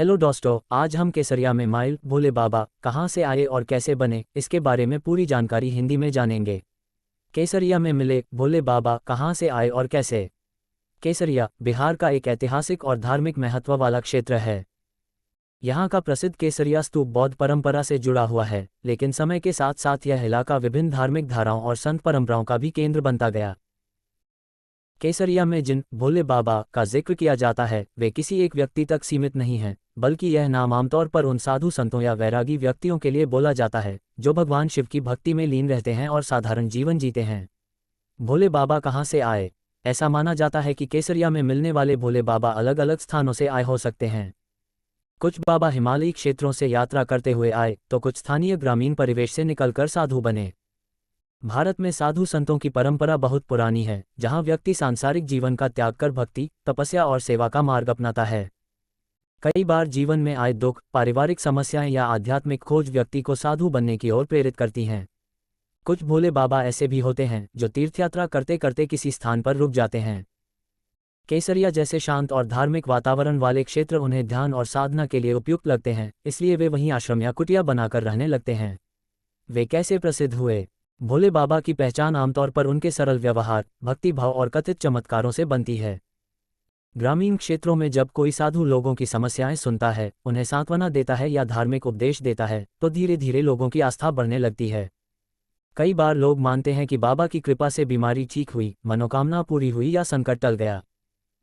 Hello दोस्तों, आज हम केसरिया में माइल भोले बाबा कहाँ से आए और कैसे बने, इसके बारे में पूरी जानकारी हिंदी में जानेंगे। केसरिया में मिले भोले बाबा कहाँ से आए और कैसे। केसरिया बिहार का एक ऐतिहासिक और धार्मिक महत्व वाला क्षेत्र है। यहाँ का प्रसिद्ध केसरिया स्तूप बौद्ध परंपरा से जुड़ा हुआ है, लेकिन समय के साथ साथ यह इलाका विभिन्न धार्मिक धाराओं और संत परंपराओं का भी केंद्र बनता गया। केसरिया में जिन भोले बाबा का जिक्र किया जाता है वे किसी एक व्यक्ति तक सीमित नहीं हैं, बल्कि यह नाम आमतौर पर उन साधु संतों या वैरागी व्यक्तियों के लिए बोला जाता है जो भगवान शिव की भक्ति में लीन रहते हैं और साधारण जीवन जीते हैं। भोले बाबा कहाँ से आए? ऐसा माना जाता है कि केसरिया में मिलने वाले भोले बाबा अलग अलग स्थानों से आए हो सकते हैं। कुछ बाबा हिमालयी क्षेत्रों से यात्रा करते हुए आए तो कुछ स्थानीय ग्रामीण परिवेश से निकलकर साधु बने। भारत में साधु संतों की परंपरा बहुत पुरानी है, जहां व्यक्ति सांसारिक जीवन का त्याग कर भक्ति, तपस्या और सेवा का मार्ग अपनाता है। कई बार जीवन में आए दुख, पारिवारिक समस्याएं या आध्यात्मिक खोज व्यक्ति को साधु बनने की ओर प्रेरित करती हैं। कुछ भोले बाबा ऐसे भी होते हैं जो तीर्थयात्रा करते करते किसी स्थान पर रुक जाते हैं। केसरिया जैसे शांत और धार्मिक वातावरण वाले क्षेत्र उन्हें ध्यान और साधना के लिए उपयुक्त लगते हैं, इसलिए वे वहीं आश्रम या कुटिया बनाकर रहने लगते हैं। वे कैसे प्रसिद्ध हुए? भोले बाबा की पहचान आमतौर पर उनके सरल व्यवहार, भक्तिभाव और कथित चमत्कारों से बनती है। ग्रामीण क्षेत्रों में जब कोई साधु लोगों की समस्याएं सुनता है, उन्हें सांत्वना देता है या धार्मिक उपदेश देता है, तो धीरे धीरे लोगों की आस्था बढ़ने लगती है। कई बार लोग मानते हैं कि बाबा की कृपा से बीमारी ठीक हुई, मनोकामना पूरी हुई या संकट टल गया।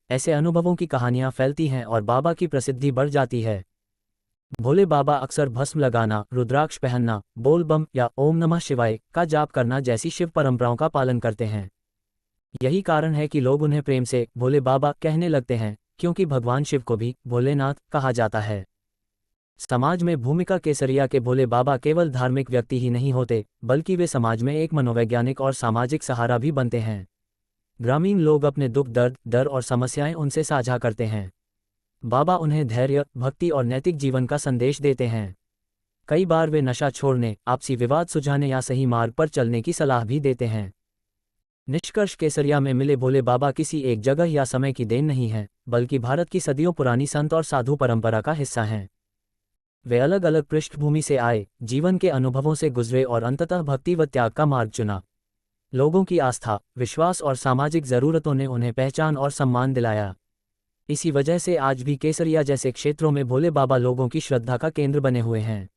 ऐसे अनुभवों की कहानियां फैलती हैं और बाबा की प्रसिद्धि बढ़ जाती है। भोले बाबा अक्सर भस्म लगाना, रुद्राक्ष पहनना, बोल बम या ओम नमः शिवाय का जाप करना जैसी शिव परंपराओं का पालन करते हैं। यही कारण है कि लोग उन्हें प्रेम से भोले बाबा कहने लगते हैं, क्योंकि भगवान शिव को भी भोलेनाथ कहा जाता है। समाज में भूमिका केसरिया के भोले बाबा केवल धार्मिक व्यक्ति ही नहीं होते, बल्कि वे समाज में एक मनोवैज्ञानिक और सामाजिक सहारा भी बनते हैं। ग्रामीण लोग अपने दुख, दर्द, डर और समस्याएं उनसे साझा करते हैं। बाबा उन्हें धैर्य, भक्ति और नैतिक जीवन का संदेश देते हैं। कई बार वे नशा छोड़ने, आपसी विवाद सुलझाने या सही मार्ग पर चलने की सलाह भी देते हैं। निष्कर्ष, केसरिया में मिले भोले बाबा किसी एक जगह या समय की देन नहीं है, बल्कि भारत की सदियों पुरानी संत और साधु परंपरा का हिस्सा हैं। वे अलग अलग पृष्ठभूमि से आए, जीवन के अनुभवों से गुजरे और अंततः भक्ति व त्याग का मार्ग चुना। लोगों की आस्था, विश्वास और सामाजिक जरूरतों ने उन्हें पहचान और सम्मान दिलाया। इसी वजह से आज भी केसरिया जैसे क्षेत्रों में भोले बाबा लोगों की श्रद्धा का केंद्र बने हुए हैं।